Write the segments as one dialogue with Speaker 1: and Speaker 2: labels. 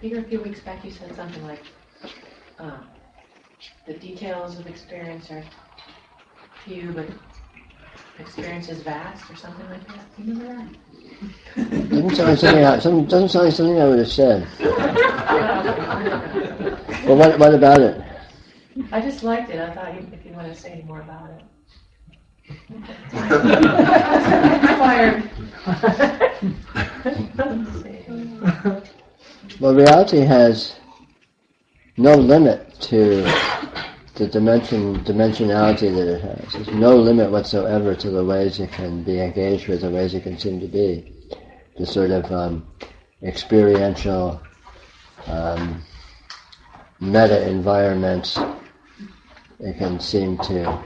Speaker 1: Peter, a few weeks back you said something like, the details of experience are few, but experience is vast, or something like that. Do you remember that?
Speaker 2: Doesn't sound like something I would have said. Well, what about it?
Speaker 1: I just liked it. I thought if you want to say any more about it. Fired.
Speaker 2: Well, reality has no limit to the dimensionality that it has. There's no limit whatsoever to the ways it can be engaged with, the ways it can seem to be. The sort of experiential meta-environments it can seem to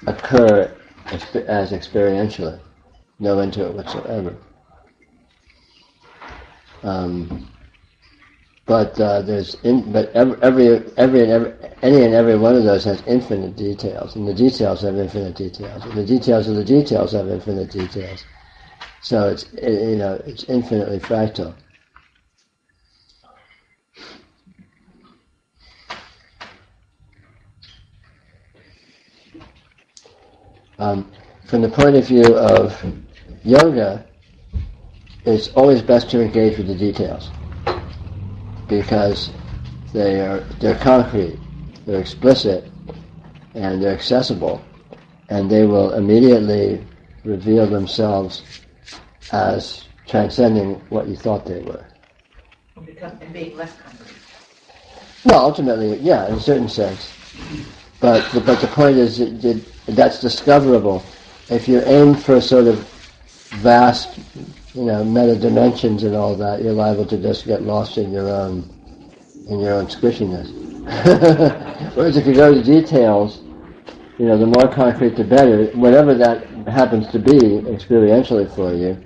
Speaker 2: occur as experientially. No end to it whatsoever. But any and every one of those has infinite details, and the details have infinite details, and the details of the details have infinite details. So it's infinitely fractal. From the point of view of yoga, it's always best to engage with the details, because they're concrete, they're explicit, and they're accessible, and they will immediately reveal themselves as transcending what you thought they were.
Speaker 1: And being less concrete.
Speaker 2: Well, ultimately, yeah, in a certain sense. But the point is that that's discoverable. If you aim for sort of vast, meta dimensions and all that, you're liable to just get lost in your own squishiness. Whereas if you go to details, the more concrete the better. Whatever that happens to be experientially for you,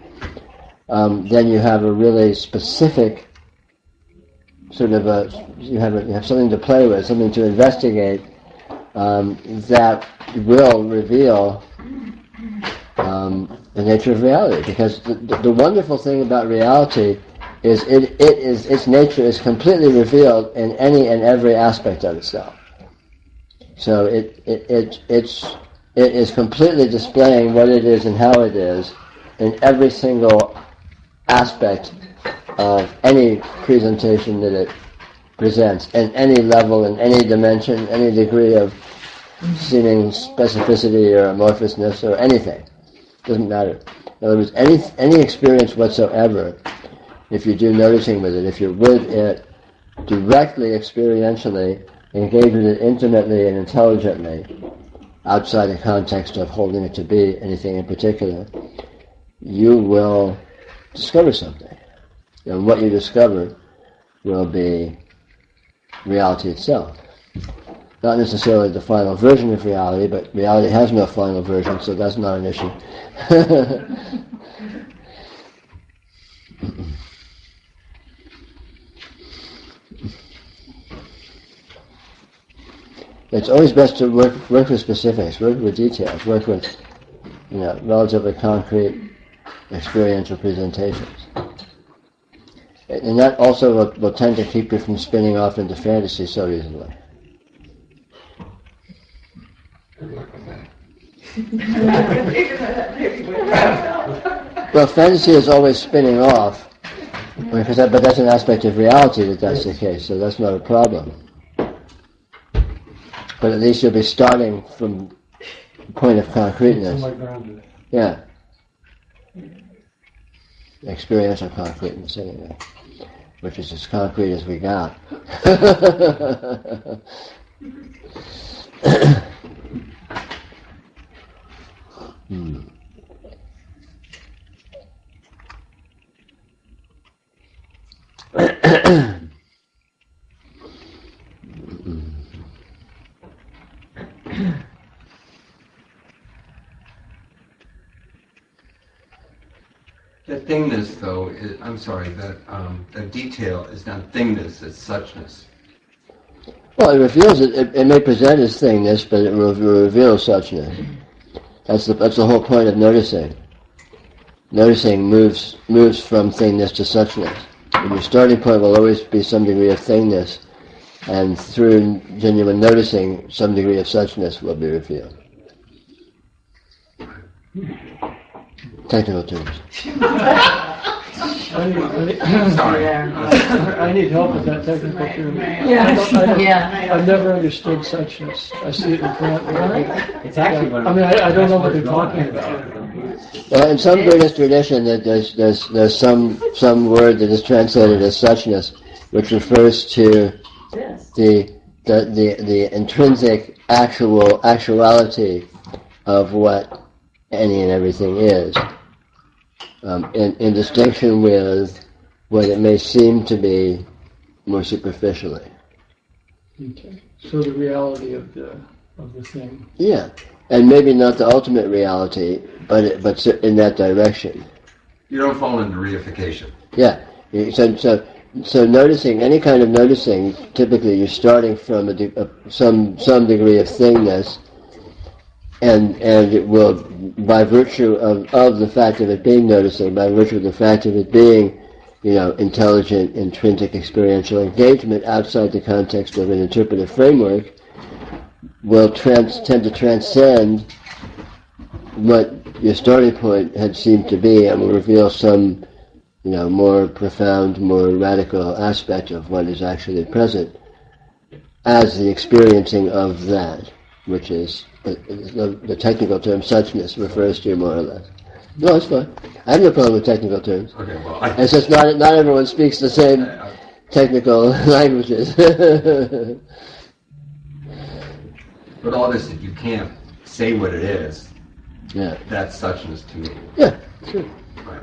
Speaker 2: then you have a really specific sort of you have something to play with, something to investigate that will reveal the nature of reality. Because the wonderful thing about reality is its nature is completely revealed in any and every aspect of itself. So it is completely displaying what it is and how it is in every single aspect of any presentation that it presents, in any level, in any dimension, any degree of seeming specificity or amorphousness or anything. Doesn't matter. In other words, any experience whatsoever, if you do noticing with it, if you're with it directly, experientially, engage with it intimately and intelligently, outside the context of holding it to be anything in particular, you will discover something. And what you discover will be reality itself. Not necessarily the final version of reality, but reality has no final version, so that's not an issue. It's always best to work with specifics, work with details, work with relatively concrete experiential presentations. And that also will tend to keep you from spinning off into fantasy so easily.
Speaker 3: Good luck with
Speaker 2: that. Well, fantasy is always spinning off, but that's an aspect of reality that's the case, so that's not a problem. But at least you'll be starting from a point of concreteness. Yeah. Experiential concreteness, anyway, which is as concrete as we got.
Speaker 3: The thingness, though, the detail is not thingness, it's suchness.
Speaker 2: Well, it reveals it. It may present as thingness, but it will reveal suchness. That's the whole point of noticing. Noticing moves from thingness to suchness. And your starting point will always be some degree of thingness, and through genuine noticing, some degree of suchness will be revealed. Technical terms.
Speaker 4: I need help with that technical term. I've never understood suchness. I see it in front of me.
Speaker 5: It's actually one of
Speaker 4: I don't know what they're talking about.
Speaker 2: Well, in some Buddhist tradition, there's some word that is translated as suchness, which refers to the intrinsic actuality of what any and everything is, in distinction with what it may seem to be more superficially.
Speaker 4: Okay. So the reality of the thing.
Speaker 2: Yeah, and maybe not the ultimate reality, but in that direction.
Speaker 3: You don't fall into reification.
Speaker 2: Yeah. So noticing, any kind of noticing, typically you're starting from some degree of thingness, and it will, by virtue of the fact of it being noticing, by virtue of the fact of it being, intelligent, intrinsic experiential engagement outside the context of an interpretive framework, will tend to transcend what your starting point had seemed to be, and will reveal some, more profound, more radical aspect of what is actually present as the experiencing of that, which is the technical term suchness refers to, more or less. No, it's fine. I have no problem with technical terms.
Speaker 3: Okay, well,
Speaker 2: it's just not everyone speaks the same technical languages.
Speaker 3: But all this, if you can't say what it is,
Speaker 2: yeah,
Speaker 3: that's suchness to me.
Speaker 2: Yeah, sure.
Speaker 3: Right.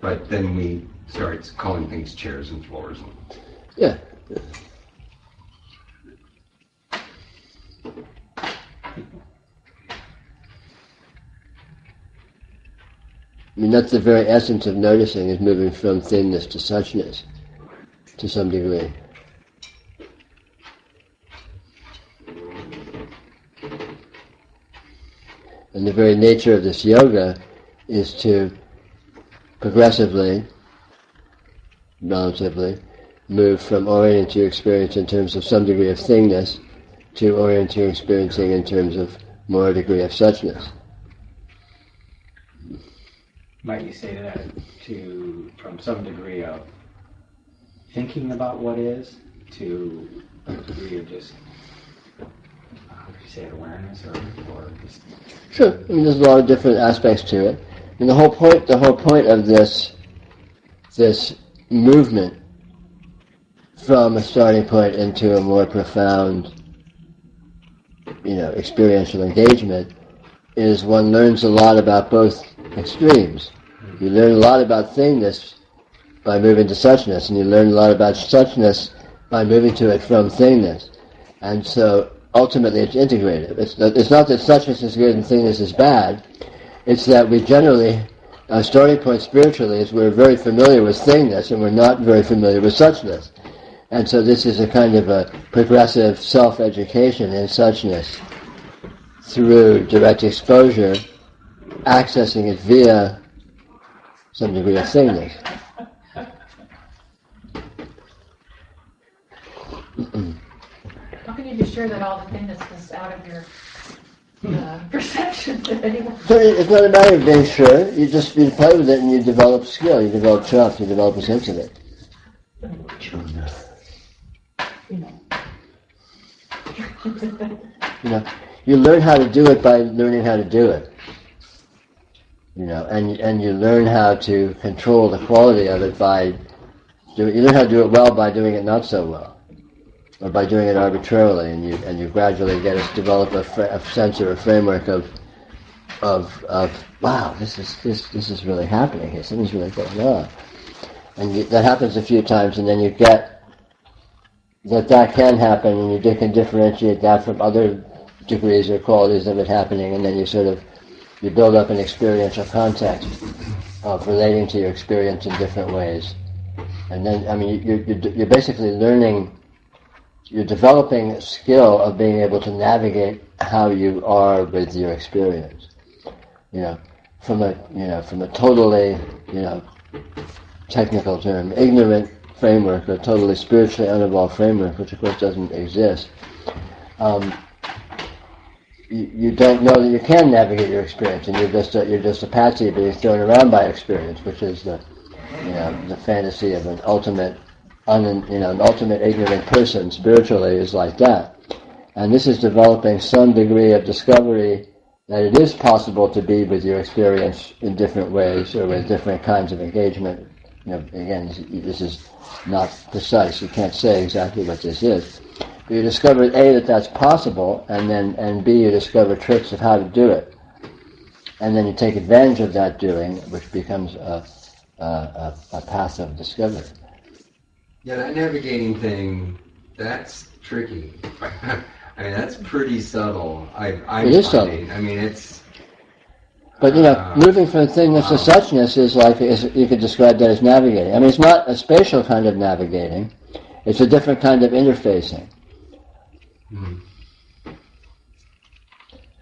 Speaker 3: But then we start calling things chairs and floors.
Speaker 2: Yeah. I mean, that's the very essence of noticing, is moving from thinness to suchness, to some degree. And the very nature of this yoga is to progressively, relatively, move from orienting your experience in terms of some degree of thingness to orienting your experiencing in terms of more degree of suchness.
Speaker 5: Might you say that from some degree of thinking about what is to a degree of just, how would you say it, awareness or just...
Speaker 2: Sure. I mean, there's a lot of different aspects to it. And the whole point of this movement from a starting point into a more profound, experiential engagement is one learns a lot about both extremes. You learn a lot about thingness by moving to suchness, and you learn a lot about suchness by moving to it from thingness. And so ultimately it's integrated. It's not that suchness is good and thingness is bad. It's that we generally, our starting point spiritually is we're very familiar with thingness and we're not very familiar with suchness. And so this is a kind of a progressive self-education in suchness through direct exposure, accessing it via some degree of thingness.
Speaker 1: How can you be sure that all the thingness is out of your perception?
Speaker 2: So it's not a matter of being sure. You play with it and you develop skill, you develop trust, you develop a sense of it. You learn how to do it by learning how to do it. And you learn how to control the quality of it you learn how to do it well by doing it not so well, or by doing it arbitrarily, and you gradually develop a sense or a framework of wow, this is really happening here. Something's really going on, and that happens a few times, and then you get that can happen, and you can differentiate that from other degrees or qualities of it happening, and then you build up an experiential context of relating to your experience in different ways. And then, you're basically learning, you're developing a skill of being able to navigate how you are with your experience. From a totally, technical term, ignorant framework, a totally spiritually unevolved framework, which of course doesn't exist, you don't know that you can navigate your experience, and you're just a patsy being thrown around by experience, which is the fantasy of an ultimate ignorant person. Spiritually is like that, and this is developing some degree of discovery that it is possible to be with your experience in different ways or with different kinds of engagement. Again, this is not precise. You can't say exactly what this is. But you discover A, that that's possible, and B, you discover tricks of how to do it. And then you take advantage of that doing, which becomes a path of discovery.
Speaker 3: Yeah, that navigating thing, that's tricky. I mean, that's pretty subtle.
Speaker 2: It is subtle.
Speaker 3: I mean, it's...
Speaker 2: But, moving from thingness to suchness you could describe that as navigating. I mean, it's not a spatial kind of navigating. It's a different kind of interfacing.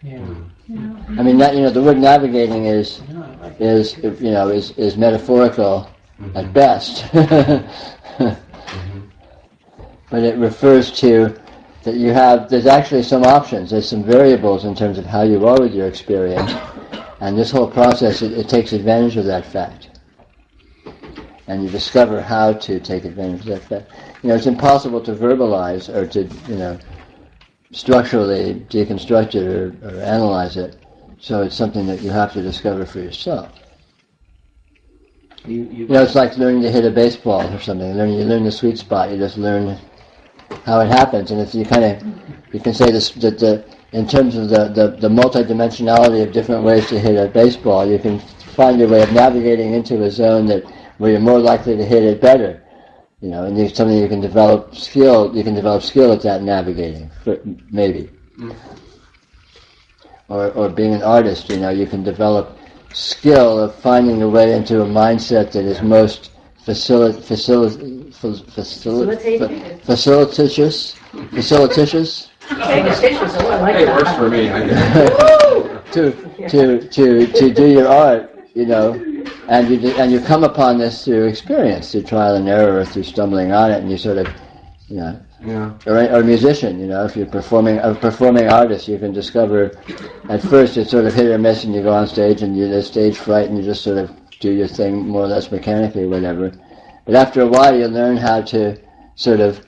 Speaker 5: Yeah.
Speaker 2: I mean, the word navigating is metaphorical at best. But it refers to that there's actually some options, there's some variables in terms of how you are with your experience, and this whole process, it takes advantage of that fact. And you discover how to take advantage of that fact. It's impossible to verbalize or to, structurally deconstruct it or analyze it, so it's something that you have to discover for yourself. It's like learning to hit a baseball or something. You learn the sweet spot, you just learn how it happens, and if you can say this, that in terms of the multidimensionality of different ways to hit a baseball, you can find your way of navigating into a zone where you're more likely to hit it better. And it's something you can develop skill. You can develop skill at that navigating, maybe. Or being an artist, you can develop skill of finding a way into a mindset that is most facilitatious.
Speaker 3: It works for me.
Speaker 2: to do your art, and you come upon this through experience, through trial and error, or through stumbling on it, and you sort of, or a musician, if you're a performing artist, you can discover, at first it's sort of hit or miss, and you go on stage and you get stage fright, and you just sort of do your thing more or less mechanically, or whatever. But after a while, you learn how to sort of,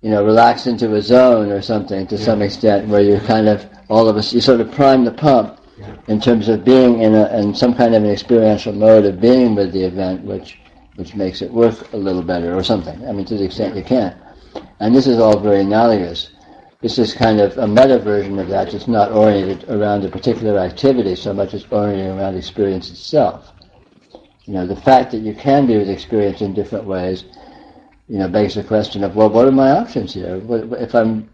Speaker 2: relax into a zone or something to some extent, where you kind of, you sort of prime the pump in terms of being in some kind of an experiential mode of being with the event, which makes it work a little better or something. I mean, to the extent you can. And this is all very analogous. This is kind of a meta version of that. It's not oriented around a particular activity so much as oriented around experience itself. The fact that you can be with experience in different ways, begs the question of, well, what are my options here? What's the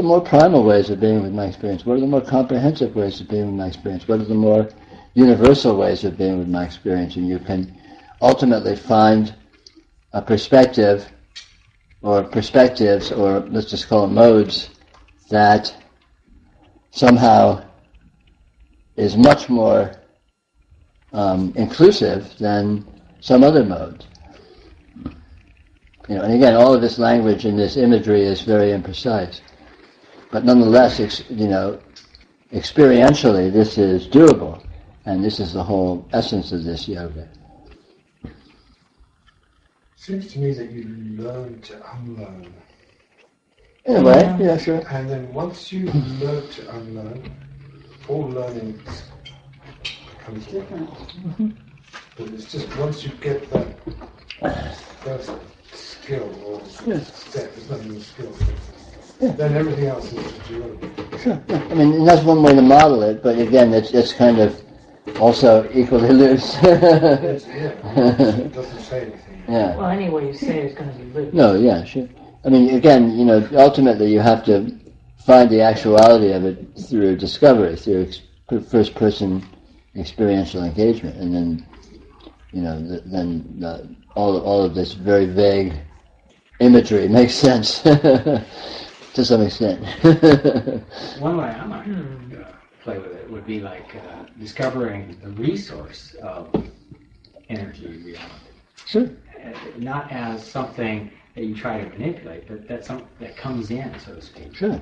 Speaker 2: more primal ways of being with my experience? What are the more comprehensive ways of being with my experience? What are the more universal ways of being with my experience? And you can ultimately find a perspective, or perspectives, or let's just call them modes, that somehow is much more inclusive than some other modes. And again, all of this language and this imagery is very imprecise. But nonetheless, experientially, this is doable. And this is the whole essence of this yoga.
Speaker 6: Seems to me that you learn to unlearn.
Speaker 2: In a way, yeah, sure.
Speaker 6: And then once you learn to unlearn, all learning becomes different. But it's just once you get that first skill or step, it's not even a skill, then everything else is just learning.
Speaker 2: Sure. Yeah. I mean, that's one way to model it, but again, it's kind of also equally loose.
Speaker 6: It doesn't say anything.
Speaker 2: Yeah.
Speaker 7: Well, any way you say it's going to be loose.
Speaker 2: No, yeah, sure. I mean, again, ultimately you have to find the actuality of it through discovery, through first-person experiential engagement, and then, all of this very vague imagery makes sense to some extent.
Speaker 5: One way I might play with it would be like discovering the resource of energy reality.
Speaker 2: Sure.
Speaker 5: not as something that you try to manipulate, but that's something that comes in, so to speak.
Speaker 2: Sure.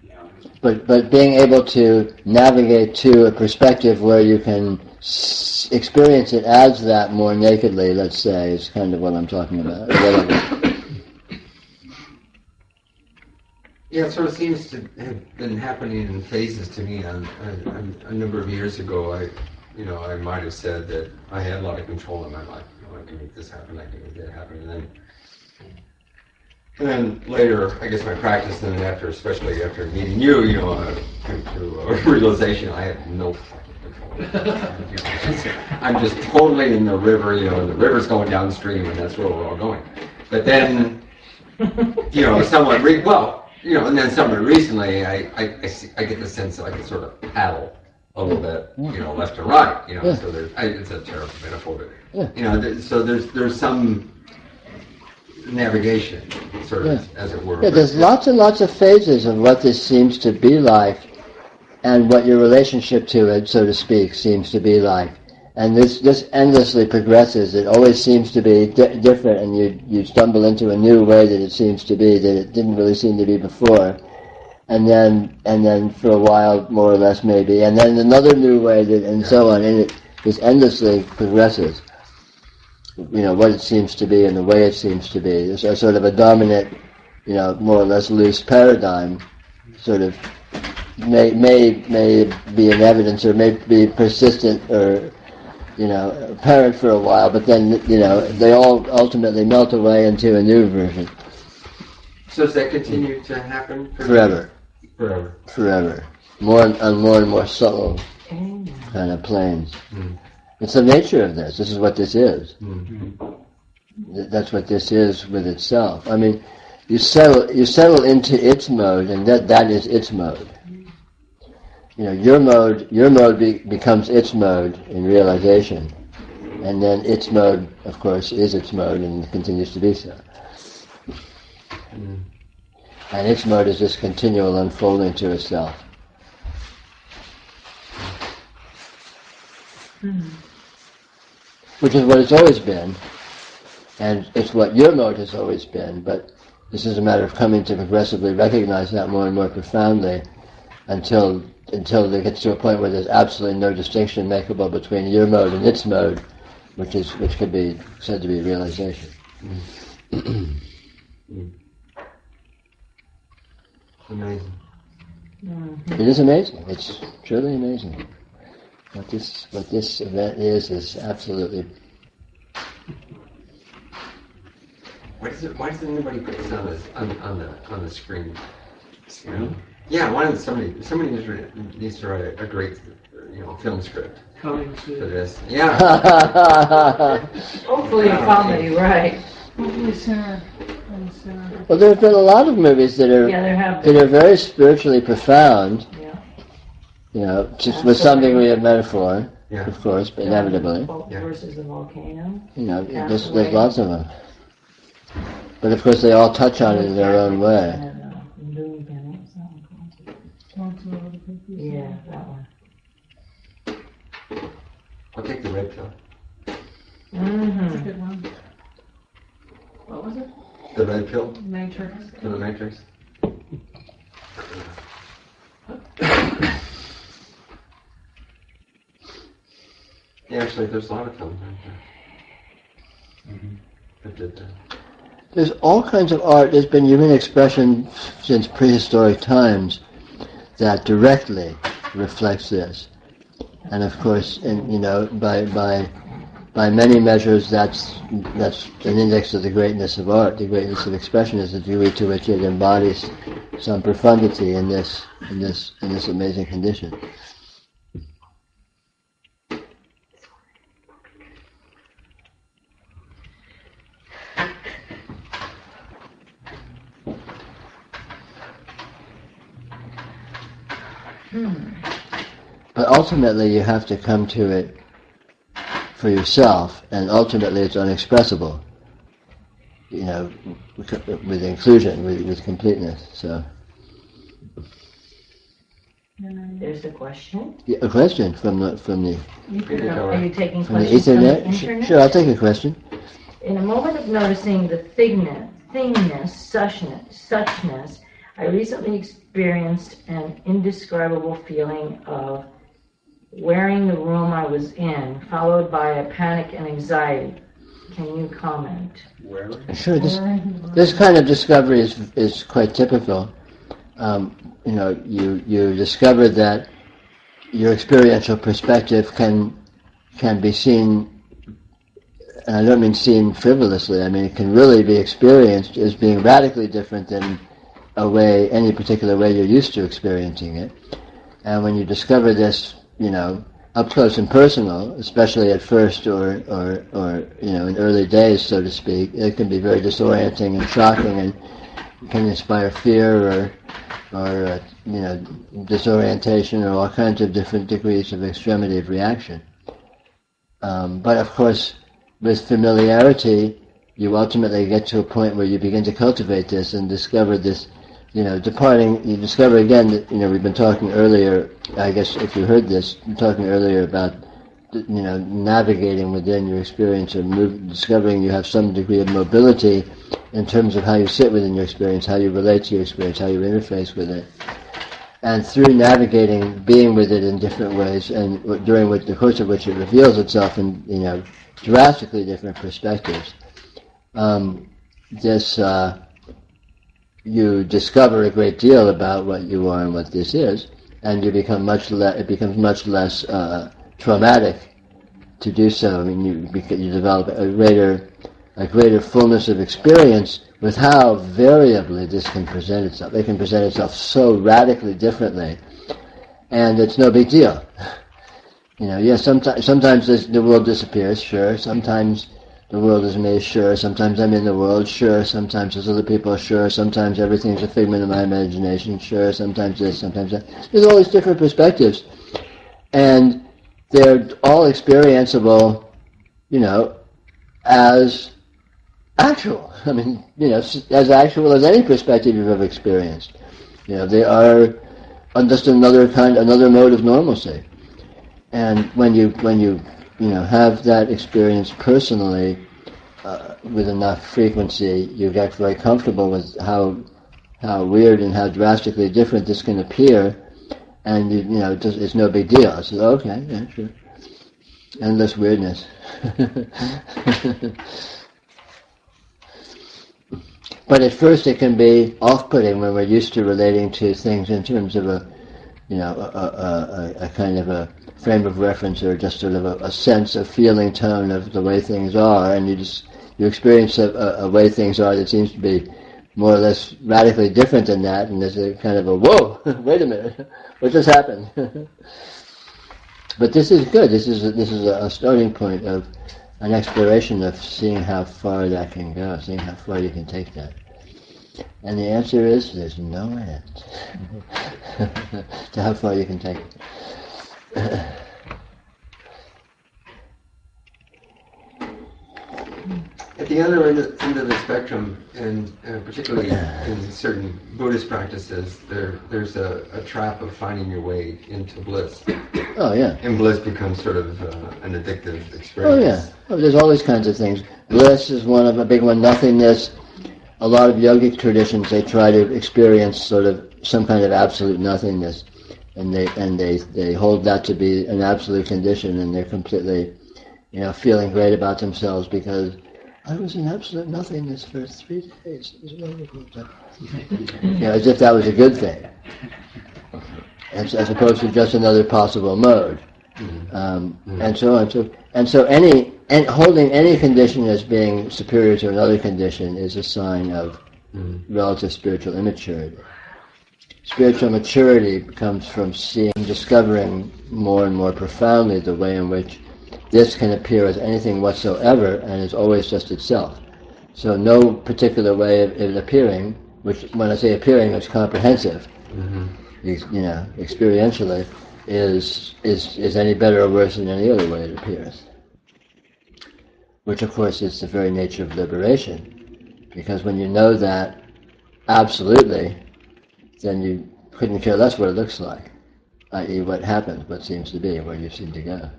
Speaker 5: You know,
Speaker 2: But being able to navigate to a perspective where you can experience it as that more nakedly, let's say, is kind of what I'm talking about.
Speaker 3: Yeah, it sort of seems to have been happening in phases to me. A number of years ago, I might have said that I had a lot of control in my life. I can make this happen, I can make that happen, and then later, I guess my practice, and especially after meeting you, I came to a realization I have no fucking control. I'm just totally in the river, and the river's going downstream, and that's where we're all going. But then, somewhat and then somewhat recently, I get the sense that I can sort of paddle a little bit, left and right,
Speaker 2: Yeah.
Speaker 3: So it's a terrible metaphor, but, so there's some navigation, sort of, as it were.
Speaker 2: Yeah, there's lots and lots of phases of what this seems to be like, and what your relationship to it, so to speak, seems to be like. And this endlessly progresses. It always seems to be different, and you stumble into a new way that it seems to be that it didn't really seem to be before. And then for a while, more or less maybe, and then another new way and so on, and it just endlessly progresses. What it seems to be and the way it seems to be. There's a sort of a dominant, more or less loose paradigm, sort of may be in evidence or may be persistent or apparent for a while, but then they all ultimately melt away into a new version.
Speaker 3: So does that continue to happen
Speaker 2: forever?
Speaker 3: Forever.
Speaker 2: More and more subtle kind of planes.
Speaker 3: Mm.
Speaker 2: It's the nature of this. This is what this is.
Speaker 3: Mm.
Speaker 2: That's what this is with itself. I mean, you settle into its mode, and that is its mode. Your mode becomes its mode in realization, and then its mode, of course, is its mode and continues to be so.
Speaker 3: Mm.
Speaker 2: And its mode is this continual unfolding to itself. Which is what it's always been, and it's what your mode has always been, but this is a matter of coming to progressively recognize that more and more profoundly until it gets to a point where there's absolutely no distinction makeable between your mode and its mode, which could be said to be realization.
Speaker 3: Amazing.
Speaker 2: It is amazing. It's truly amazing. What this event is absolutely.
Speaker 3: Why does anybody put this on the screen? Yeah, somebody needs to write a great film script for this. Yeah.
Speaker 7: Hopefully a comedy, right?
Speaker 2: Well, there's been a lot of movies that are very spiritually profound.
Speaker 7: Yeah.
Speaker 2: Just with some degree of metaphor,
Speaker 3: Yeah.
Speaker 2: of course, but inevitably.
Speaker 7: Versus the volcano.
Speaker 2: There's lots of them. But of course, they all touch on it in their own way.
Speaker 7: Yeah, that one.
Speaker 3: I'll take the red pill.
Speaker 7: Mm-hmm.
Speaker 8: That's a good one. What was it?
Speaker 3: The red pill
Speaker 8: Matrix.
Speaker 3: for the Matrix. Yeah, actually, there's a lot of films right there. That did that.
Speaker 2: There's all kinds of art. There's been human expression since prehistoric times that directly reflects this, and of course, by many measures, that's an index of the greatness of art. The greatness of expression is the degree to which it embodies some profundity in this amazing condition. But ultimately, you have to come to it for yourself, and ultimately, it's unexpressible. With inclusion, with completeness. So,
Speaker 7: There's a question.
Speaker 2: yeah, a question from the
Speaker 7: Are you taking
Speaker 2: from the
Speaker 7: questions
Speaker 2: Ethernet.
Speaker 7: from the internet?
Speaker 2: Sure, I'll take a question.
Speaker 7: In a moment of noticing the thingness, suchness, I recently experienced an indescribable feeling of wearing the room I was in, followed by a panic and anxiety. Can you comment?
Speaker 5: Where?
Speaker 2: Sure. This kind of discovery is quite typical. You discover that your experiential perspective can be seen, and I don't mean seen frivolously. I mean it can really be experienced as being radically different than any particular way you're used to experiencing it. And when you discover this, up close and personal, especially at first or in early days, so to speak, it can be very disorienting and shocking, and can inspire fear or disorientation or all kinds of different degrees of extremity of reaction. But of course, with familiarity, you ultimately get to a point where you begin to cultivate this and discover this, you discover again that, we've been talking earlier, I guess if you heard this, talking earlier about, navigating within your experience or discovering you have some degree of mobility in terms of how you sit within your experience, how you relate to your experience, how you interface with it. And through navigating, being with it in different ways, and during the course of which it reveals itself in, drastically different perspectives, you discover a great deal about what you are and what this is, and you become it becomes much less traumatic to do so. I mean, you develop a greater fullness of experience with how variably this can present itself. It can present itself so radically differently, and it's no big deal. Sometimes the world disappears, sure. Sometimes the world is me, sure. Sometimes I'm in the world, sure. Sometimes there's other people, sure. Sometimes everything's a figment of my imagination, sure. Sometimes this, sometimes that. There's all these different perspectives, and they're all experienceable, as actual. I mean, as actual as any perspective you've ever experienced. They are just another mode of normalcy. And when you have that experience personally with enough frequency, you get very comfortable with how weird and how drastically different this can appear, and it's no big deal. I said, okay, yeah, sure. Endless weirdness. But at first it can be off-putting when we're used to relating to things in terms of a kind of a frame of reference, or just sort of a sense of feeling tone of the way things are, and you experience a way things are that seems to be more or less radically different than that, and there's a kind of a, whoa, wait a minute, what just happened? But this is good. This is a starting point of an exploration of seeing how far that can go, seeing how far you can take that. And the answer is, there's no end to how far you can take it.
Speaker 3: At the other end of the spectrum, and particularly in certain Buddhist practices, there's a trap of finding your way into bliss.
Speaker 2: Oh yeah.
Speaker 3: And bliss becomes sort of an addictive experience.
Speaker 2: Oh yeah. Oh, there's all these kinds of things. Bliss is a big one. Nothingness. A lot of yogic traditions, they try to experience sort of some kind of absolute nothingness, and they hold that to be an absolute condition, and they're completely, feeling great about themselves because I was in absolute nothingness for 3 days. It was wonderful. As if that was a good thing, as opposed to just another possible mode, and so on. And so holding any condition as being superior to another condition is a sign of relative spiritual immaturity. Spiritual maturity comes from discovering more and more profoundly the way in which this can appear as anything whatsoever and is always just itself. So no particular way of it appearing, which when I say appearing, it's comprehensive, experientially, is any better or worse than any other way it appears. Which of course is the very nature of liberation, because when you know that absolutely, then you couldn't care less what it looks like, i.e. what happens, what seems to be, where you seem to go.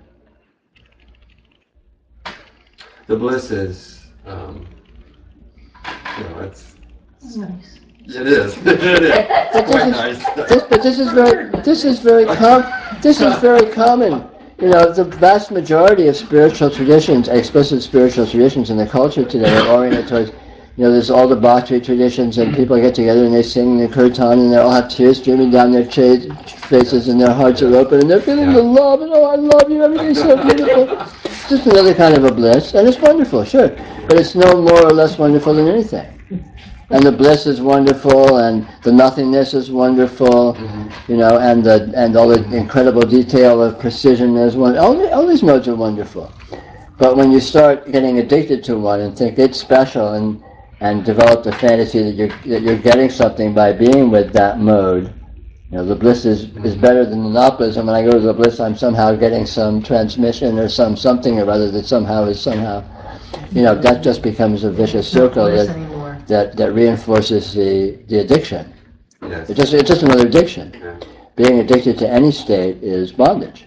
Speaker 3: The bliss is You know, it's
Speaker 8: Nice.
Speaker 3: it is. It is. It's quite nice.
Speaker 2: This is very common. You know, the vast majority of spiritual traditions, explicit spiritual traditions in the culture today are oriented towards, you know, there's all the bhakti traditions and people get together and they sing the kirtan and they all have tears streaming down their faces and their hearts are open and they're feeling the love and, oh, I love you, everything's so beautiful. It's just another kind of a bliss, and it's wonderful, sure, but it's no more or less wonderful than anything. And the bliss is wonderful, and the nothingness is wonderful, you know, and all the incredible detail of precision is wonderful. All these modes are wonderful. But when you start getting addicted to one and think it's special and develop the fantasy that you're getting something by being with that mode, you know, the bliss is better than the not bliss, and when I go to the bliss I'm somehow getting some transmission or something or other that somehow, you know, that just becomes a vicious circle that reinforces the addiction.
Speaker 3: Yes.
Speaker 2: It's just another addiction.
Speaker 3: Yeah.
Speaker 2: Being addicted to any state is bondage.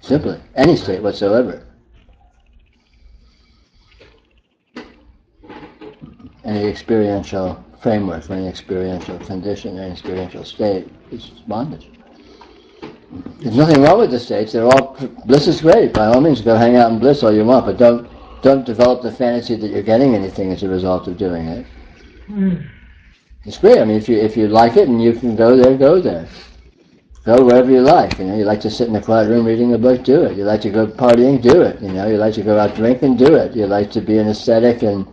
Speaker 2: Simply, any state whatsoever. Any experiential framework, any experiential condition, any experiential state is bondage. There's nothing wrong with the states. They're all, bliss is great. By all means, go hang out in bliss all you want, but don't develop the fantasy that you're getting anything as a result of doing it. It's great. I mean, if you like it and you can go there, go there. Go wherever you like. You know, you like to sit in a quiet room reading a book, do it. You like to go partying, do it. You know, you like to go out drinking, do it. You like to be an ascetic and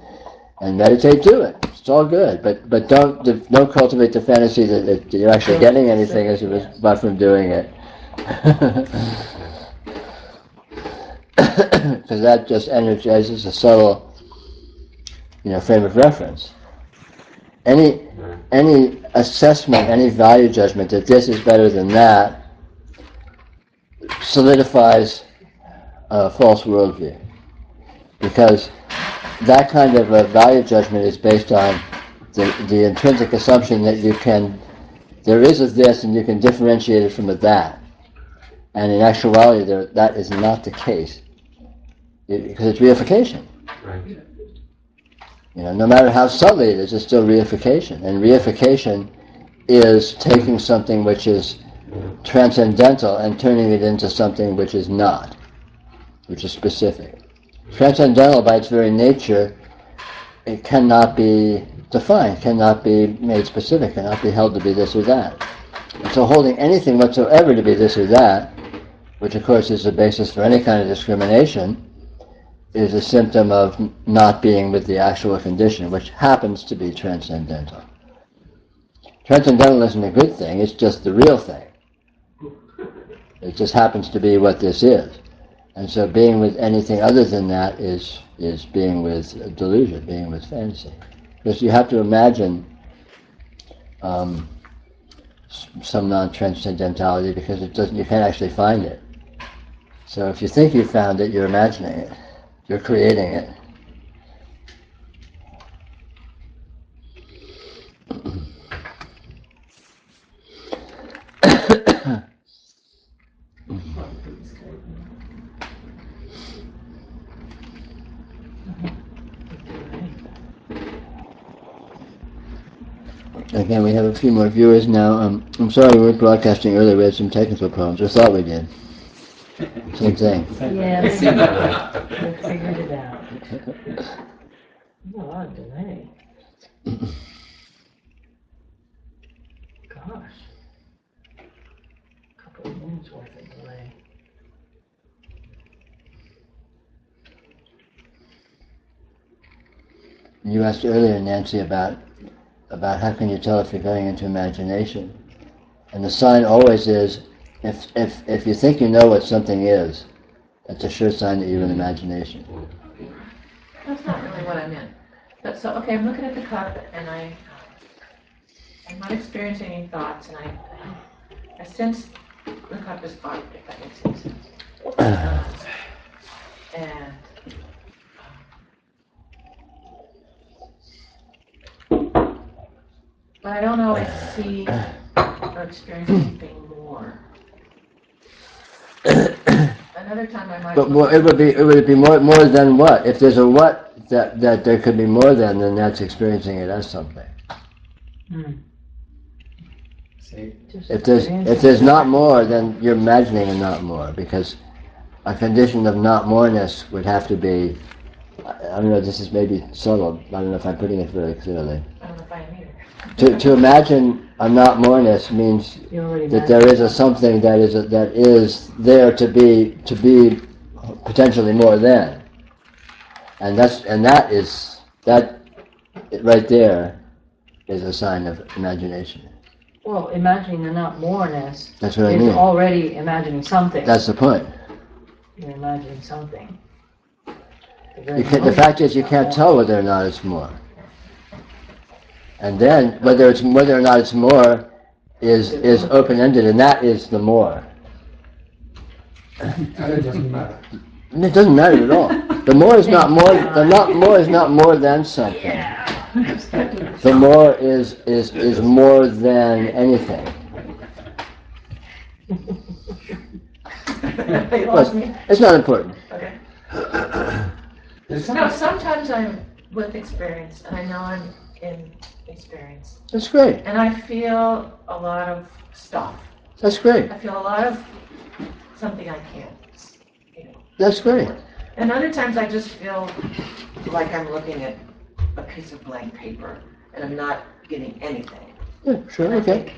Speaker 2: meditate, do it. It's all good. But don't cultivate the fantasy that you're actually getting anything as a result from doing it. Because that just energizes a subtle, you know, frame of reference. Any assessment, any value judgment that this is better than that solidifies a false worldview, because that kind of a value judgment is based on the intrinsic assumption that there is a this and you can differentiate it from a that, and in actuality that is not the case, because it's reification.
Speaker 3: Right.
Speaker 2: You know, no matter how subtly it is, it's still reification. And reification is taking something which is transcendental and turning it into something which is not, which is specific. Transcendental by its very nature, it cannot be defined, cannot be made specific, cannot be held to be this or that. And so holding anything whatsoever to be this or that, which of course is the basis for any kind of discrimination, is a symptom of not being with the actual condition, which happens to be transcendental. Transcendental isn't a good thing, it's just the real thing. It just happens to be what this is. And so being with anything other than that is being with delusion, being with fantasy. Because you have to imagine some non-transcendentality, because you can't actually find it. So if you think you found it, you're imagining it. You're creating it. Again, we have a few more viewers now. I'm sorry we weren't broadcasting earlier. We had some technical problems. I thought we did. Same thing.
Speaker 7: Yeah, we figured it out. A lot of delay. Gosh. A couple of minutes worth of delay.
Speaker 2: You asked earlier, Nancy, about how can you tell if you're going into imagination. And the sign always is, if you think you know what something is, that's a sure sign that you're in imagination.
Speaker 1: That's not really what I meant. But so, okay, I'm looking at the cup and I'm not experiencing any thoughts, and I sense the cup is full, if that makes any sense. And but I don't always see or experience anything more. Another time I might.
Speaker 2: But it would be more than what? If there's a what, that there could be more than, then that's experiencing it as something.
Speaker 5: See?
Speaker 2: If there's not more, then you're imagining a not more, because a condition of not moreness would have to be, I don't know, this is maybe subtle, I don't know if I'm putting it very clearly.
Speaker 1: I don't know if I am either.
Speaker 2: To imagine a not moreness means that there is a something that is there to be potentially more than, and that right there is a sign of imagination.
Speaker 7: Well, imagining the not moreness
Speaker 2: That's what I
Speaker 7: is
Speaker 2: mean.
Speaker 7: already imagining something.
Speaker 2: That's the point.
Speaker 7: You're imagining something.
Speaker 2: The fact is, you can't tell whether or not it's more. And then whether or not it's more is open-ended, and that is the more.
Speaker 6: And it doesn't matter.
Speaker 2: And it doesn't matter at all. The more is not more. The not more is not more than something. The more is more than anything.
Speaker 1: You lost me.
Speaker 2: It's not important.
Speaker 1: Okay.
Speaker 6: It's
Speaker 1: No, sometimes I'm with experience, and I know I'm in experience,
Speaker 2: That's great.
Speaker 1: and I feel a lot of stuff.
Speaker 2: That's great.
Speaker 1: I feel a lot of something I can't,
Speaker 2: That's great.
Speaker 1: And other times I just feel like I'm looking at a piece of blank paper, and I'm not getting anything.
Speaker 2: Yeah, sure.
Speaker 1: And I
Speaker 2: Okay.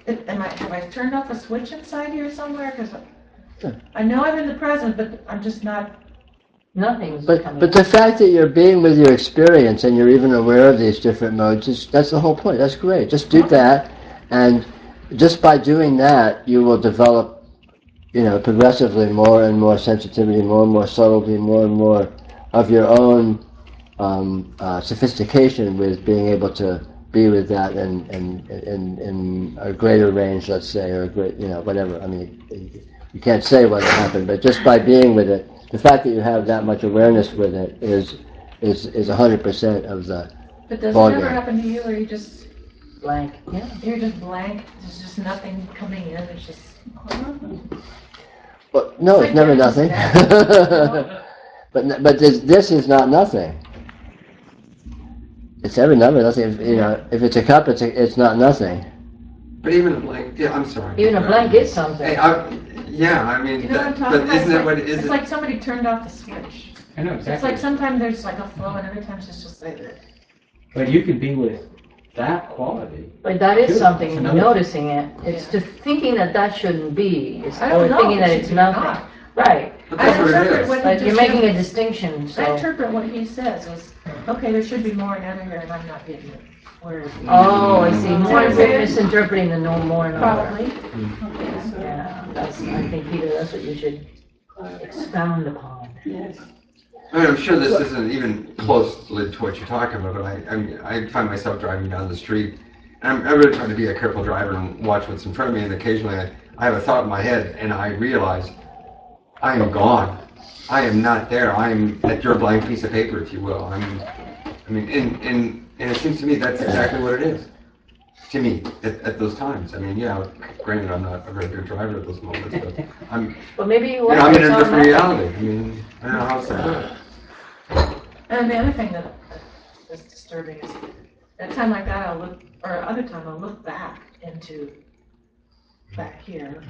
Speaker 1: think, have I turned off a switch inside here somewhere? Because
Speaker 2: Yeah.
Speaker 1: I know I'm in the present, but I'm just not.
Speaker 7: Nothing's
Speaker 2: But
Speaker 7: coming.
Speaker 2: the fact that you're being with your experience and you're even aware of these different modes, that's the whole point. That's great. Just do that, and just by doing that, you will develop, progressively more and more sensitivity, more and more subtlety, more and more of your own sophistication with being able to be with that in a greater range, let's say, or a great, whatever. I mean, you can't say what will happen, but just by being with it, the fact that you have that much awareness with it is 100% of the
Speaker 1: But does it
Speaker 2: ballgame.
Speaker 1: ever happen to you where you just
Speaker 7: Blank. Yeah.
Speaker 1: you're just blank? There's just nothing coming in. It's just.
Speaker 2: Well, no, it's
Speaker 1: It's like
Speaker 2: never
Speaker 1: that.
Speaker 2: nothing. but this is not nothing. It's ever never nothing. If it's a cup, it's not nothing.
Speaker 3: But even a blank, yeah, I'm sorry.
Speaker 7: Even a blank is something.
Speaker 3: Hey, yeah, I mean,
Speaker 1: You know what I'm
Speaker 3: but
Speaker 1: talking about?
Speaker 3: isn't that what it is?
Speaker 1: It's like somebody turned off the switch.
Speaker 5: I know
Speaker 1: It's
Speaker 5: exactly.
Speaker 1: like sometimes there's like a flow, and other times it's just like that.
Speaker 5: But you can be with that quality.
Speaker 7: But that is
Speaker 5: Good.
Speaker 7: something,
Speaker 5: That's another
Speaker 7: noticing it. It's
Speaker 1: Yeah.
Speaker 7: just thinking that shouldn't be,
Speaker 1: I don't
Speaker 7: or
Speaker 1: know.
Speaker 7: thinking that
Speaker 1: It
Speaker 7: it's
Speaker 1: should be
Speaker 7: nothing.
Speaker 1: not.
Speaker 7: Right.
Speaker 3: But that's
Speaker 1: I
Speaker 3: what it
Speaker 1: interpret
Speaker 3: is.
Speaker 1: what he
Speaker 7: Like
Speaker 1: just
Speaker 7: you're making
Speaker 1: said.
Speaker 7: a distinction,
Speaker 1: I
Speaker 7: so.
Speaker 1: interpret what he says as, okay, there should be more in other here, and I'm not getting it. Where is it?
Speaker 7: Oh, I see. More
Speaker 1: Is that it?
Speaker 7: misinterpreting the no more and other.
Speaker 1: Probably.
Speaker 7: Yeah, I think Peter, that's what you should expound upon.
Speaker 3: I mean, I'm sure this isn't even closely to what you're talking about, but I find myself driving down the street, and I'm really trying to be a careful driver and watch what's in front of me, and occasionally I have a thought in my head, and I realize I am gone. I am not there. I am at your blank piece of paper, if you will. And it seems to me that's exactly what it is. To me, at those times. I mean, yeah, granted, I'm not a very good driver at those moments, but
Speaker 7: But maybe you
Speaker 3: I'm in a
Speaker 7: it's
Speaker 3: different
Speaker 7: automatic.
Speaker 3: reality. I mean, I don't know how else to put it.
Speaker 1: And the other thing that is disturbing is, at a time like that, other time I'll look back here.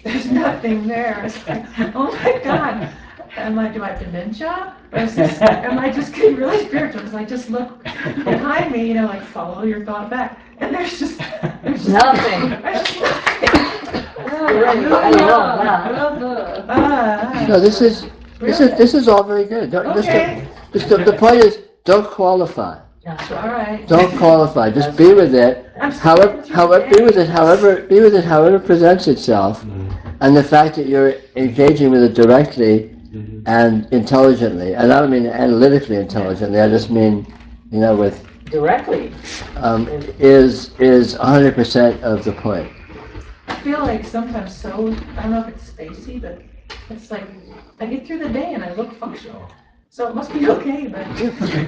Speaker 1: There's nothing there. It's like, oh my God. Do I have dementia? Or am I just getting really spiritual? Because I just look behind me, like follow your thought back. And there's just
Speaker 7: Nothing.
Speaker 1: there's nothing.
Speaker 7: I love that.
Speaker 2: No, this is all very good.
Speaker 1: Okay.
Speaker 2: The point is, don't qualify.
Speaker 7: That's
Speaker 1: All
Speaker 7: right.
Speaker 1: right.
Speaker 2: Don't qualify. Just be with it.
Speaker 1: I'm still
Speaker 2: Be with it however it presents itself, and the fact that you're engaging with it directly and intelligently, and I don't mean analytically intelligently. I just mean, with
Speaker 7: Directly.
Speaker 2: is 100% of the point.
Speaker 1: I feel like sometimes I don't know if it's spacey, but it's like I get through the day and I look functional. So it must be okay, but.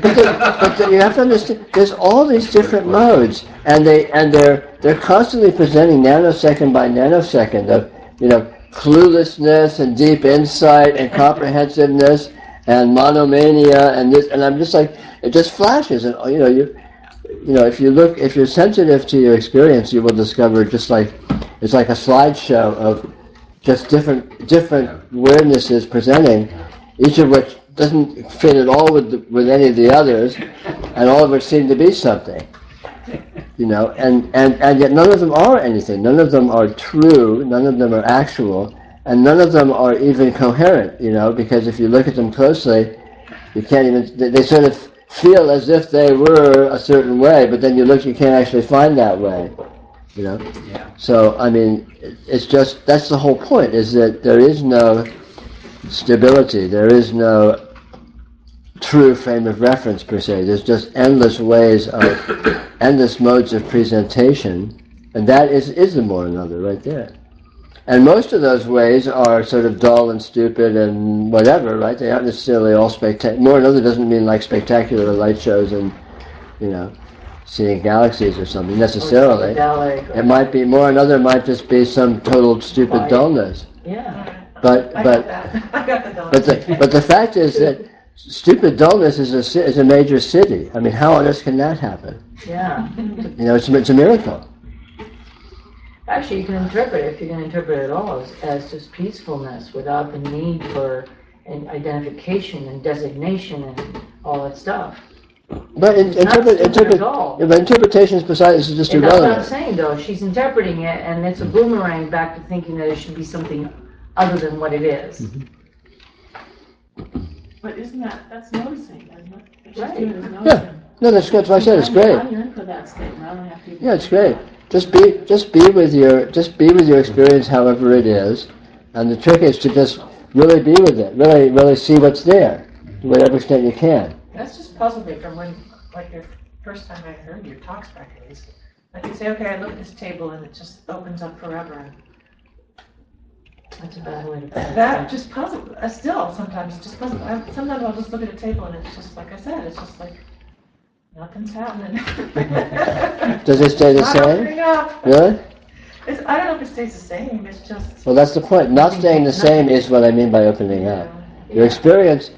Speaker 2: But you have to understand, there's all these different modes, and they're constantly presenting nanosecond by nanosecond of cluelessness and deep insight and comprehensiveness and monomania and this, and I'm just like, it just flashes, and if you're sensitive to your experience, you will discover just like, it's like a slideshow of just different weirdnesses presenting, each of which doesn't fit at all with any of the others, and all of which seem to be something. And yet none of them are anything. None of them are true. None of them are actual, and none of them are even coherent. Because if you look at them closely, you can't even. They sort of feel as if they were a certain way, but then you look, you can't actually find that way.
Speaker 5: Yeah.
Speaker 2: So I mean, it's just that's the whole point. Is that there is no stability. There is no true frame of reference per se. There's just endless modes of presentation, and that is the more another right there. And most of those ways are sort of dull and stupid and whatever, right? They aren't necessarily all spectacular. More another doesn't mean like spectacular light shows and seeing galaxies or something necessarily. It might be more another might just be some total stupid dullness.
Speaker 7: Yeah.
Speaker 2: But the fact is that stupid dullness is a major city. I mean, how on earth can that happen?
Speaker 7: Yeah.
Speaker 2: It's a miracle.
Speaker 7: Actually, you can interpret it, if you can interpret it at all, as just peacefulness without the need for an identification and designation and all that stuff.
Speaker 2: But interpretation is beside this is just
Speaker 7: irrelevant. That's what I'm
Speaker 2: irrelevant.
Speaker 7: saying, though. She's interpreting it, and it's a boomerang back to thinking that it should be something other than what it is.
Speaker 2: Mm-hmm.
Speaker 8: But that's noticing, isn't it? What she's
Speaker 7: Right.
Speaker 8: doing is noticing.
Speaker 2: Yeah. No, that's what I said. It's great.
Speaker 8: I'm in for that statement. I don't have to.
Speaker 2: Yeah, it's great. Just be with your experience, however it is, and the trick is to just really be with it. Really see what's there, to whatever extent you can.
Speaker 1: That's just puzzled me from when, like, your first time I heard your talks back at least. Like you say, okay, I look at this table and it just opens up forever.
Speaker 7: That's a bad way to put it.
Speaker 1: That just puzzles. Still, sometimes it's just puzzles. Sometimes I'll just look at a table and it's just like I said. It's just like nothing's happening.
Speaker 2: Does it stay the
Speaker 1: Not
Speaker 2: same?
Speaker 1: opening up.
Speaker 2: Really?
Speaker 1: I don't know if it stays the same. It's just.
Speaker 2: Well, that's the point. Not staying the same is what I mean by opening up. Your experience,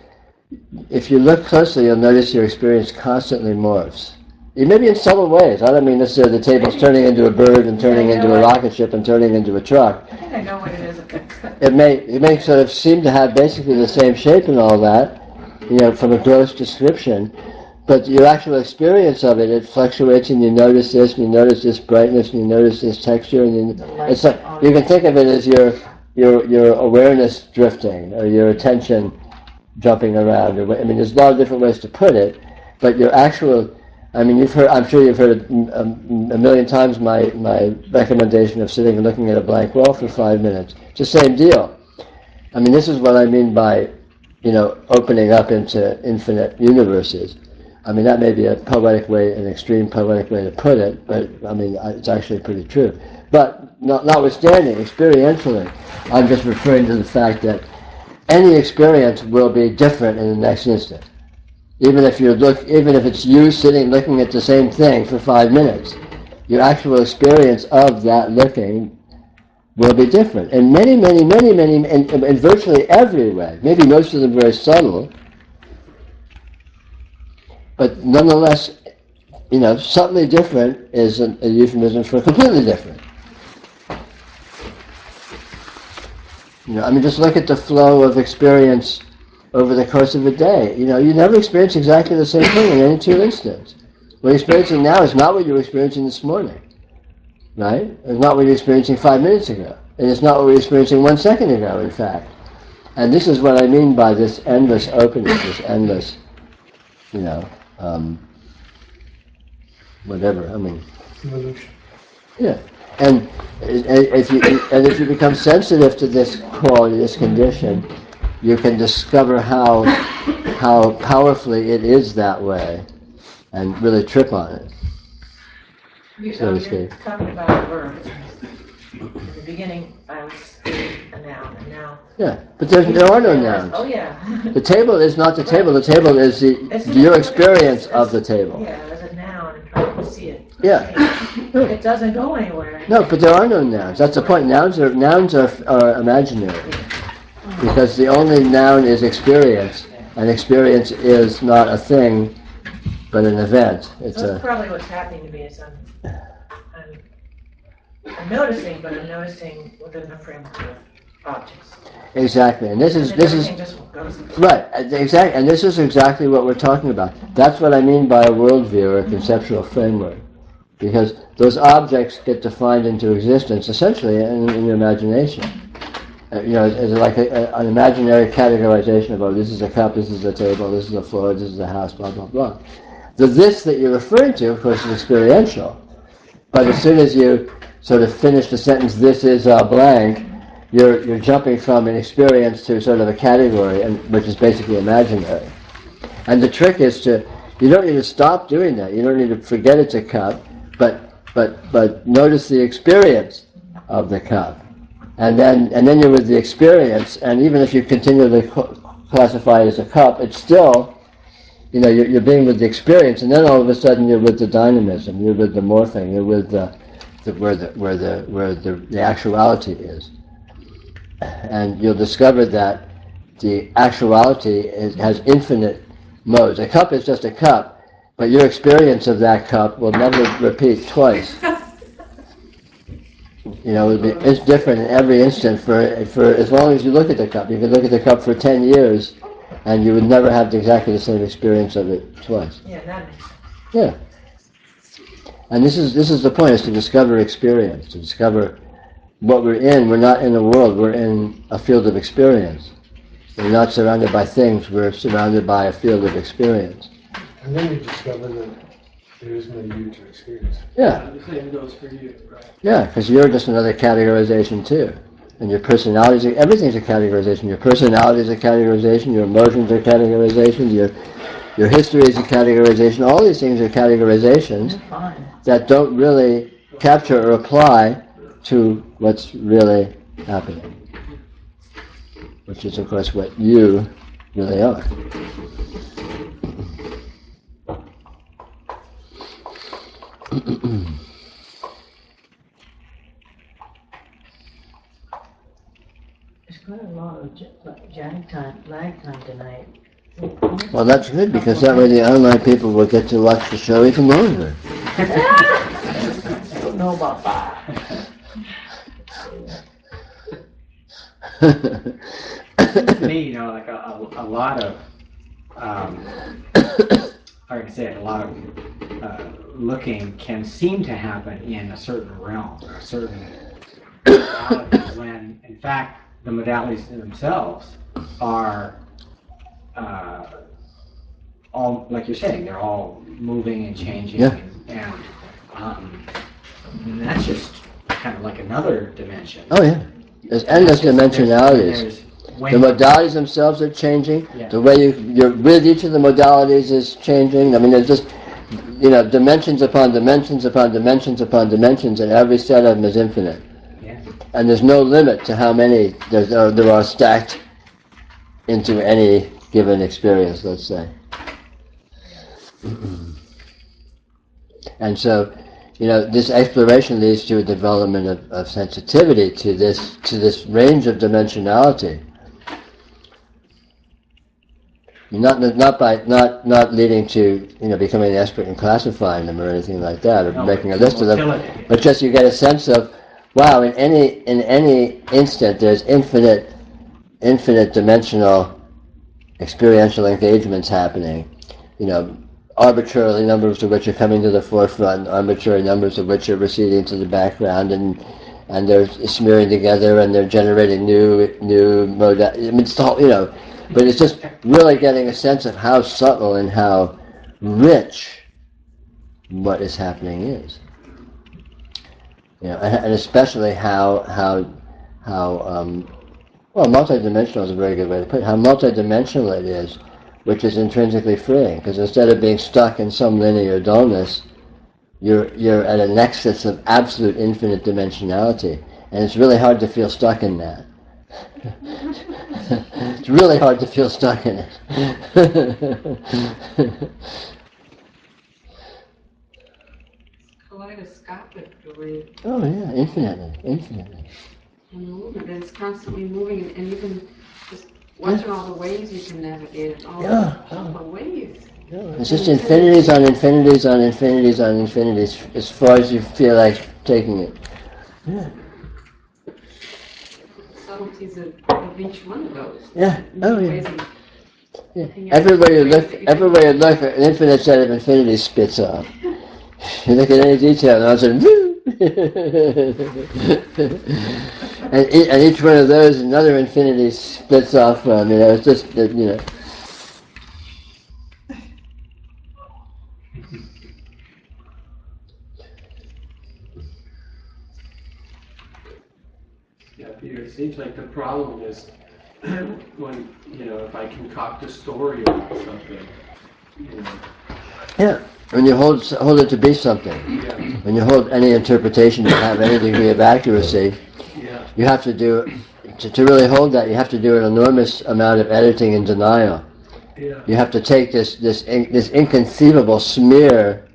Speaker 2: if you look closely, you'll notice your experience constantly morphs. Maybe in subtle ways. I don't mean necessarily the table's turning into a bird and turning into a rocket ship and turning into a truck.
Speaker 1: I think I know what it is.
Speaker 2: It may sort of seem to have basically the same shape and all that, from a gross description, but your actual experience of it fluctuates, and you notice this, and you notice this brightness, and you notice this texture, and it's like you can think of it as your awareness drifting or your attention jumping around. There's a lot of different ways to put it, but your actual, I'm sure you've heard a million times my recommendation of sitting and looking at a blank wall for 5 minutes. It's the same deal. This is what I mean by, opening up into infinite universes. That may be an extreme poetic way to put it, but it's actually pretty true. But notwithstanding, experientially, I'm just referring to the fact that any experience will be different in the next instant. Even if it's you sitting looking at the same thing for 5 minutes, your actual experience of that looking will be different in many, in virtually every way. Maybe most of them very subtle, but nonetheless, subtly different is a euphemism for completely different. Just look at the flow of experience over the course of a day. You never experience exactly the same thing in any two instants. What you're experiencing now is not what you were experiencing this morning, right? It's not what you were experiencing 5 minutes ago. And it's not what we were experiencing 1 second ago, in fact. And this is what I mean by this endless openness, this endless, whatever,
Speaker 6: Evolution.
Speaker 2: Yeah. And if you become sensitive to this quality, this condition, you can discover how powerfully it is that way, and really trip on it.
Speaker 1: You're talking about a verb. In the beginning, I was a noun, and now.
Speaker 2: Yeah, but there are no nouns.
Speaker 1: Oh yeah.
Speaker 2: The table is not the table. The table is your experience of the table.
Speaker 1: Yeah, as a noun, and trying to see it.
Speaker 2: Yeah.
Speaker 1: It doesn't go anywhere.
Speaker 2: No, but there are no nouns. That's the point. Nouns are imaginary, because the only noun is experience, an experience is not a thing, but an event. It's
Speaker 1: That's probably what's happening to me is I'm noticing, but I'm noticing within the framework of objects.
Speaker 2: exactly, and this is
Speaker 1: Everything just goes.
Speaker 2: right, exactly, and this is exactly what we're talking about. That's what I mean by a worldview or a conceptual framework, because those objects get defined into existence essentially in your imagination. As like an imaginary categorization of, oh, this is a cup, this is a table, this is a floor, this is a house, blah, blah, blah. The this that you're referring to, of course, is experiential. But as soon as you sort of finish the sentence, this is a blank, you're jumping from an experience to sort of a category, which is basically imaginary. And the trick is you don't need to stop doing that. You don't need to forget it's a cup, but notice the experience of the cup. And then you're with the experience, and even if you continue to classify it as a cup, it's still, you're being with the experience, and then all of a sudden you're with the dynamism, you're with the morphing, you're with where the actuality is. And you'll discover that the actuality has infinite modes. A cup is just a cup, but your experience of that cup will never repeat twice. It's different in every instant for as long as you look at the cup. You could look at the cup for 10 years and you would never have exactly the same experience of it twice.
Speaker 1: Yeah, that makes sense.
Speaker 2: Yeah. And this is the point, is to discover experience, to discover what we're in. We're not in a world, we're in a field of experience. We're not surrounded by things, we're surrounded by a field of experience.
Speaker 6: And then you discover that there is no you to experience.
Speaker 2: Yeah.
Speaker 4: The same goes for you, right?
Speaker 2: Yeah, because you're just another categorization too. And your personality, everything's a categorization. Your personality is a categorization, your emotions are categorizations, your history is a categorization. All these things are categorizations that don't really capture or apply to what's really happening. Which is, of course, what you really are.
Speaker 7: There's quite a lot of lag time tonight.
Speaker 2: Well, that's good, because that way the online people will get to watch the show even longer.
Speaker 7: I don't know about that.
Speaker 5: To me, like a lot of, how can I say it, a lot of looking can seem to happen in a certain realm, or a certain modality, when in fact the modalities themselves are all, like you're saying, they're all moving and changing,
Speaker 2: Yeah.
Speaker 5: and that's just kind of like another dimension.
Speaker 2: Oh yeah, there's endless dimensionalities. The modalities themselves are changing.
Speaker 5: Yeah.
Speaker 2: The way you're with each of the modalities is changing. I mean, there's just, dimensions upon dimensions upon dimensions upon dimensions, and every set of them is infinite.
Speaker 5: Yeah.
Speaker 2: And there's no limit to how many there are stacked into any given experience, let's say. And so, this exploration leads to a development of sensitivity to this range of dimensionality. Not leading to becoming an expert in classifying them or anything like that, or making a list of them, but just you get a sense of, wow, in any instant there's infinite dimensional experiential engagements happening. Arbitrarily numbers of which are coming to the forefront, arbitrary numbers of which are receding to the background, and they're smearing together and they're generating new modalities. I mean, it's all, but it's just really getting a sense of how subtle and how rich what is happening is. And especially how multidimensional is a very good way to put it. How multidimensional it is, which is intrinsically freeing, because instead of being stuck in some linear dullness, you're at a nexus of absolute infinite dimensionality, and it's really hard to feel stuck in that. It's really hard to feel stuck in it.
Speaker 8: Kaleidoscopically.
Speaker 2: Oh yeah, infinitely.
Speaker 8: Movement, and it's constantly moving, and even just Watching all the ways you can navigate it, all the ways.
Speaker 2: Yeah. It's just infinities on infinities on infinities on infinities as far as you feel like taking it. Yeah.
Speaker 8: Subtleties of each one of those.
Speaker 2: Yeah. Oh yeah.
Speaker 8: Ways of
Speaker 2: Yeah. Everywhere you look, an infinite set of infinities spits off. You look at any detail, and all of a sudden, woo! and each one of those, another infinity splits off from. It's just
Speaker 4: Yeah, Peter, it seems like the problem is when, if I concoct a story about something,
Speaker 2: Yeah. When you hold it to be something,
Speaker 4: yeah,
Speaker 2: when you hold any interpretation to have any degree of accuracy,
Speaker 4: yeah,
Speaker 2: you have to do, to really hold that, you have to do an enormous amount of editing and denial.
Speaker 4: yeah,
Speaker 2: You have to take this inconceivable smear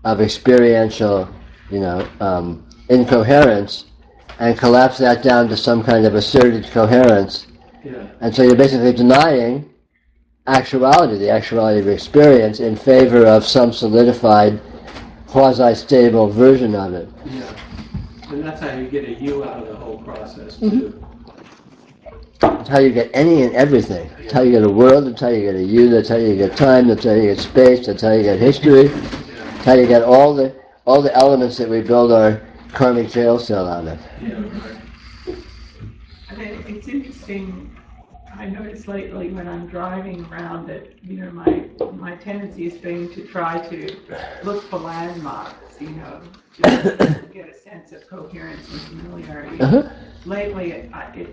Speaker 2: of experiential, incoherence, and collapse that down to some kind of asserted coherence.
Speaker 4: yeah,
Speaker 2: And so you're basically denying actuality, the actuality of experience, in favor of some solidified, quasi-stable version of it.
Speaker 4: yeah. And that's how you get a you out of the whole process, too.
Speaker 2: That's how you get any and everything. That's how you get a world, that's how you get a you, that's how you get time, that's how you get space, that's how you get history, that's how you get all the elements that we build our karmic jail cell out of.
Speaker 4: Yeah, right.
Speaker 9: And it's interesting, I notice lately when I'm driving around that, my tendency has been to try to look for landmarks, to get a sense of coherence and familiarity.
Speaker 2: Uh-huh.
Speaker 9: Lately,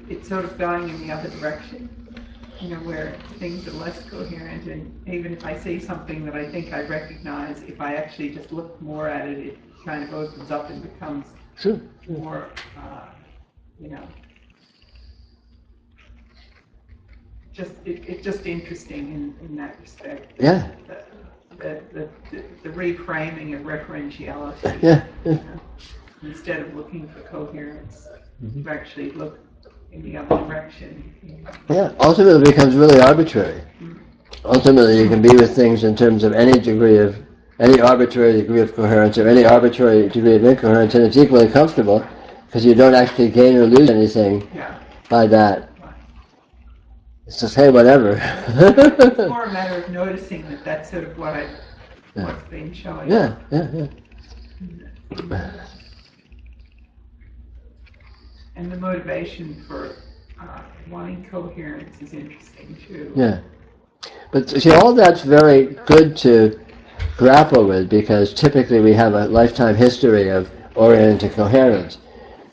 Speaker 9: it's sort of going in the other direction, where things are less coherent, and even if I see something that I think I recognize, if I actually just look more at it, it kind of opens up and becomes more, it's just interesting in that respect.
Speaker 2: Yeah.
Speaker 9: The reframing of referentiality.
Speaker 2: Yeah.
Speaker 9: Instead of looking for coherence, to actually look in the other direction.
Speaker 2: Yeah. Ultimately, it becomes really arbitrary. Ultimately, you can be with things in terms of any arbitrary degree of coherence or any arbitrary degree of incoherence, and it's equally comfortable because you don't actually gain or lose anything by that. It's just, hey, whatever.
Speaker 9: It's more a matter of noticing that that's sort of what's been showing.
Speaker 2: Yeah.
Speaker 9: And the motivation for wanting coherence is interesting too.
Speaker 2: Yeah. But see, all that's very good to grapple with because typically we have a lifetime history of orienting to coherence.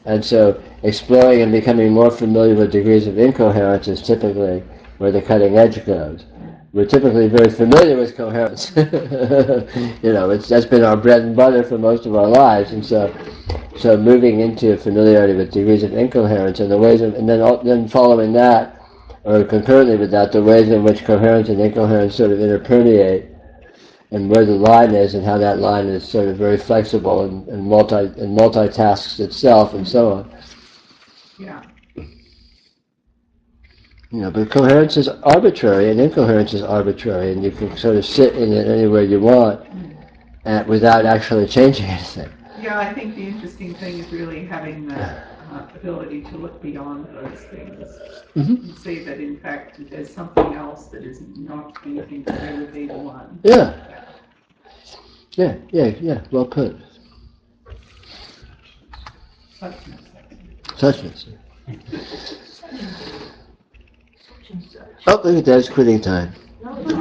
Speaker 2: And so exploring and becoming more familiar with degrees of incoherence is typically where the cutting edge goes. We're typically very familiar with coherence. That's been our bread and butter for most of our lives. And so moving into familiarity with degrees of incoherence and the ways of, and then following that, or concurrently with that, the ways in which coherence and incoherence sort of interpermeate, and where the line is, and how that line is sort of very flexible and multitasks itself, and so on.
Speaker 9: Yeah.
Speaker 2: But coherence is arbitrary, and incoherence is arbitrary, and you can sort of sit in it anywhere you want, without actually changing anything.
Speaker 9: Yeah, I think the interesting thing is really having that ability to look beyond those things and see that in fact there's something else that is not anything to do with either one.
Speaker 2: Yeah. Well put. Suchness. Oh, look at that! It's quitting time.
Speaker 7: No, it's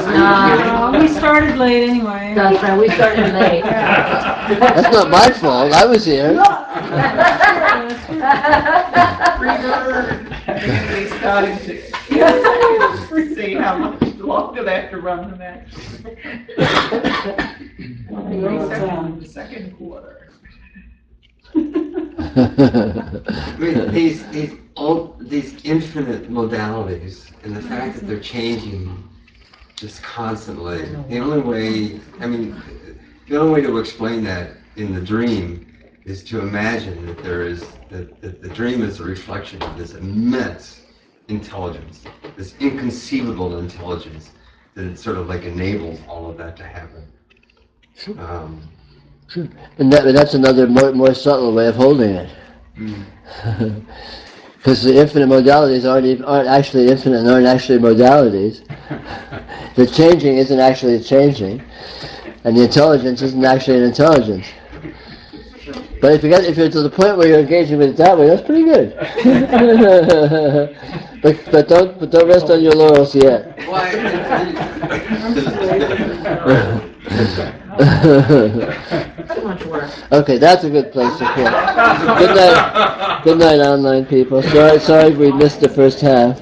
Speaker 7: not.
Speaker 8: We started late anyway.
Speaker 7: That's right, we started late.
Speaker 2: That's not my fault. I was here.
Speaker 9: Everybody's starting to see how much longer they have to run the match. The second quarter.
Speaker 3: These infinite modalities and the fact that they're changing just constantly. The only way to explain that in the dream is to imagine that the dream is a reflection of this immense intelligence, this inconceivable intelligence that it sort of like enables all of that to happen.
Speaker 2: And that's another more subtle way of holding it. Because the infinite modalities aren't actually infinite and aren't actually modalities. The changing isn't actually changing, and the intelligence isn't actually an intelligence. But if you're to the point where you're engaging with it that way, that's pretty good. but don't rest on your laurels yet.
Speaker 1: Too much work.
Speaker 2: Okay, that's a good place to quit. Good night, online people. Sorry we missed the first half.